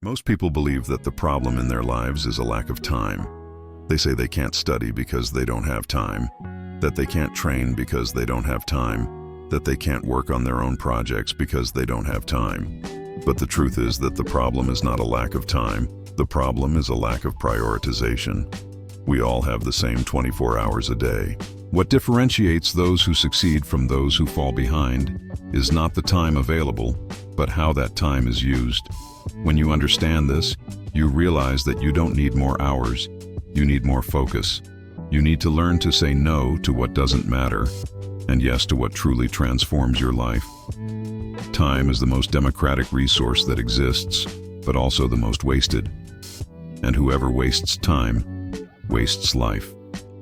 Most people believe that the problem in their lives is a lack of time. They say they can't study because they don't have time, that they can't train because they don't have time, that they can't work on their own projects because they don't have time. But the truth is that the problem is not a lack of time. The problem is a lack of prioritization. We all have the same 24 hours a day. What differentiates those who succeed from those who fall behind is not the time available, but how that time is used. When you understand this, you realize that you don't need more hours, you need more focus. You need to learn to say no to what doesn't matter, and yes to what truly transforms your life. Time is the most democratic resource that exists, but also the most wasted. And whoever wastes time, wastes life.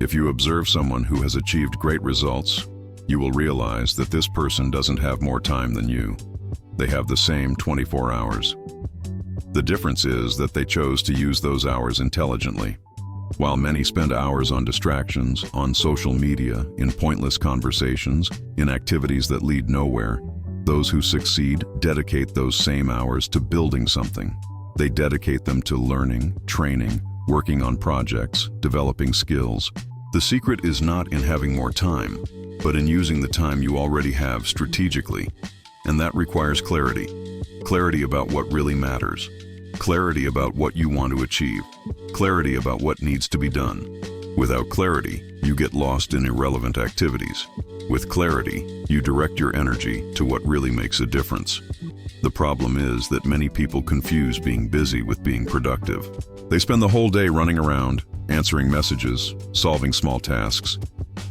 If you observe someone who has achieved great results, you will realize that this person doesn't have more time than you. They have the same 24 hours. The difference is that they chose to use those hours intelligently. While many spend hours on distractions, on social media, in pointless conversations, in activities that lead nowhere, those who succeed dedicate those same hours to building something. They dedicate them to learning, training, working on projects, developing skills. The secret is not in having more time, but in using the time you already have strategically. And that requires clarity. Clarity about what really matters. Clarity about what you want to achieve. Clarity about what needs to be done. Without clarity, you get lost in irrelevant activities. With clarity, you direct your energy to what really makes a difference. The problem is that many people confuse being busy with being productive. They spend the whole day running around, answering messages, solving small tasks,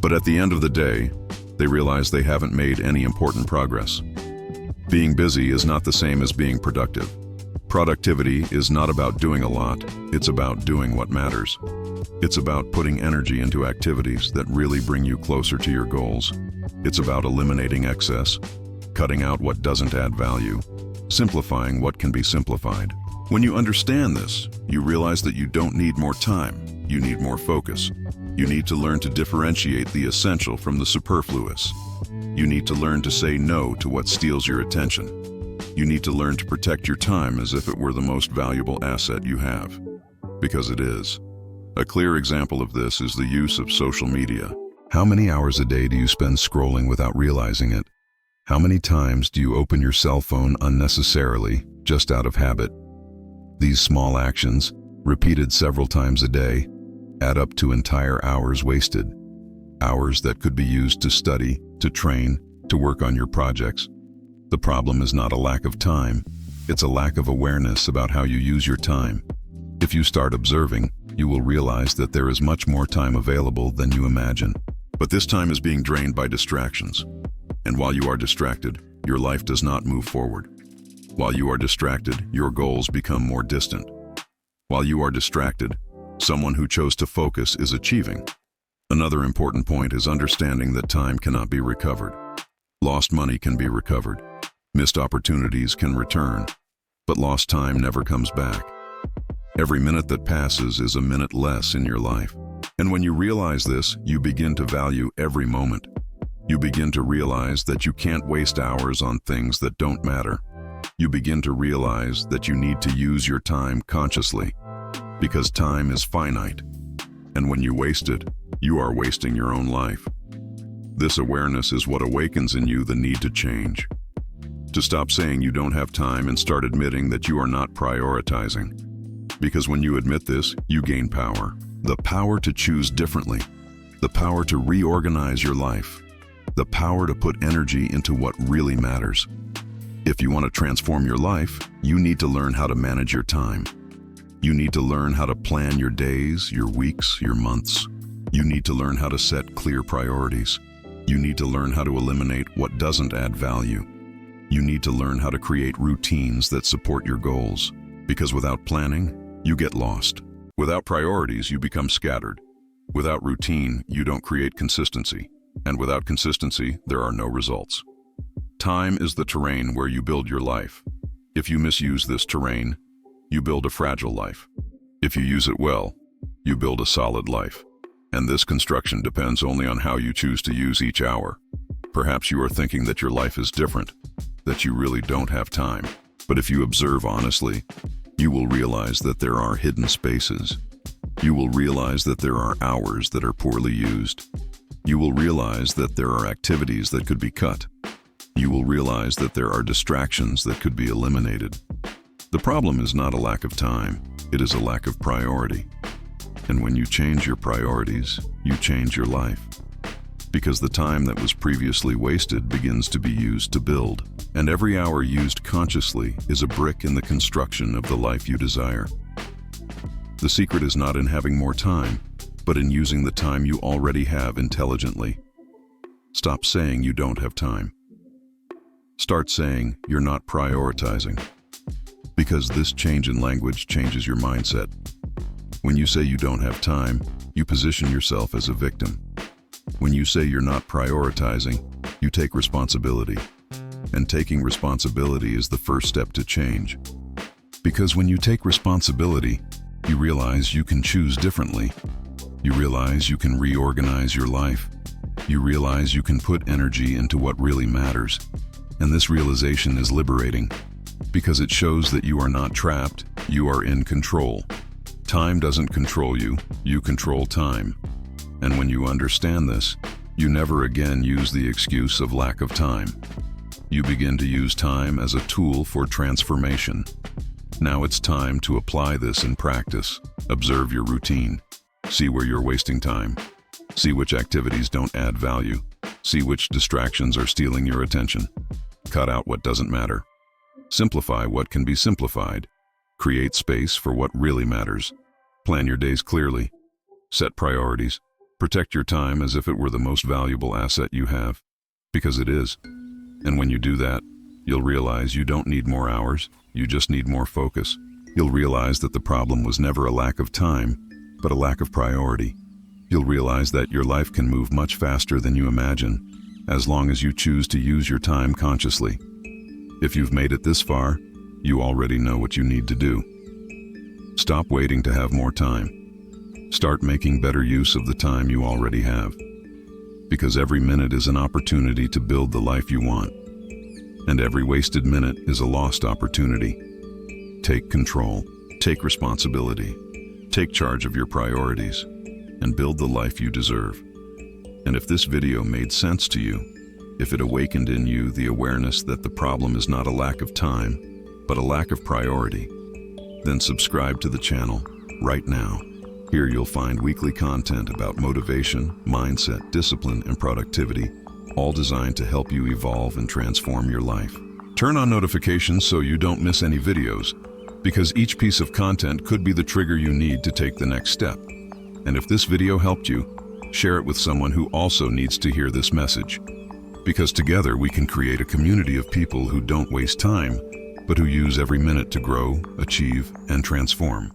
but at the end of the day, they realize they haven't made any important progress. Being busy is not the same as being productive. Productivity is not about doing a lot, it's about doing what matters. It's about putting energy into activities that really bring you closer to your goals. It's about eliminating excess, cutting out what doesn't add value, simplifying what can be simplified. When you understand this, you realize that you don't need more time, you need more focus. You need to learn to differentiate the essential from the superfluous. You need to learn to say no to what steals your attention. You need to learn to protect your time as if it were the most valuable asset you have. Because it is. A clear example of this is the use of social media. How many hours a day do you spend scrolling without realizing it? How many times do you open your cell phone unnecessarily, just out of habit? These small actions, repeated several times a day, add up to entire hours wasted. Hours that could be used to study, to train, to work on your projects. The problem is not a lack of time, it's a lack of awareness about how you use your time. If you start observing, you will realize that there is much more time available than you imagine. But this time is being drained by distractions. And while you are distracted, your life does not move forward. While you are distracted, your goals become more distant. While you are distracted, someone who chose to focus is achieving. Another important point is understanding that time cannot be recovered. Lost money can be recovered. Missed opportunities can return, but lost time never comes back. Every minute that passes is a minute less in your life. And when you realize this, you begin to value every moment. You begin to realize that you can't waste hours on things that don't matter. You begin to realize that you need to use your time consciously, because time is finite. And when you waste it, you are wasting your own life. This awareness is what awakens in you the need to change. To stop saying you don't have time and start admitting that you are not prioritizing. Because when you admit this, you gain power. The power to choose differently. The power to reorganize your life. The power to put energy into what really matters. If you want to transform your life, you need to learn how to manage your time. You need to learn how to plan your days, your weeks, your months. You need to learn how to set clear priorities. You need to learn how to eliminate what doesn't add value. You need to learn how to create routines that support your goals. Because without planning, you get lost. Without priorities, you become scattered. Without routine, you don't create consistency. And without consistency, there are no results. Time is the terrain where you build your life. If you misuse this terrain, you build a fragile life. If you use it well, you build a solid life. And this construction depends only on how you choose to use each hour. Perhaps you are thinking that your life is different, that you really don't have time. But if you observe honestly, You will realize that there are hidden spaces. You will realize that there are hours that are poorly used. You will realize that there are activities that could be cut. You will realize that there are distractions that could be eliminated. The problem is not a lack of time, it is a lack of priority. And when you change your priorities, you change your life. Because the time that was previously wasted begins to be used to build, and every hour used consciously is a brick in the construction of the life you desire. The secret is not in having more time, but in using the time you already have intelligently. Stop saying you don't have time. Start saying you're not prioritizing. Because this change in language changes your mindset. When you say you don't have time, you position yourself as a victim. When you say you're not prioritizing, you take responsibility. And taking responsibility is the first step to change. Because when you take responsibility, you realize you can choose differently. You realize you can reorganize your life. You realize you can put energy into what really matters. And this realization is liberating, because it shows that you are not trapped, you are in control. Time doesn't control you, you control time. And when you understand this, you never again use the excuse of lack of time. You begin to use time as a tool for transformation. Now it's time to apply this in practice. Observe your routine. See where you're wasting time. See which activities don't add value. See which distractions are stealing your attention. Cut out what doesn't matter. Simplify what can be simplified. Create space for what really matters. Plan your days clearly. Set priorities. Protect your time as if it were the most valuable asset you have, because it is. And when you do that, you'll realize you don't need more hours, you just need more focus. You'll realize that the problem was never a lack of time, but a lack of priority. You'll realize that your life can move much faster than you imagine, as long as you choose to use your time consciously. If you've made it this far, you already know what you need to do. Stop waiting to have more time. Start making better use of the time you already have. Because every minute is an opportunity to build the life you want. And every wasted minute is a lost opportunity. Take control, take responsibility, take charge of your priorities, and build the life you deserve. And if this video made sense to you, if it awakened in you the awareness that the problem is not a lack of time, but a lack of priority, then subscribe to the channel right now. Here you'll find weekly content about motivation, mindset, discipline, and productivity, all designed to help you evolve and transform your life. Turn on notifications so you don't miss any videos, because each piece of content could be the trigger you need to take the next step. And if this video helped you, share it with someone who also needs to hear this message. Because together we can create a community of people who don't waste time, but who use every minute to grow, achieve, and transform.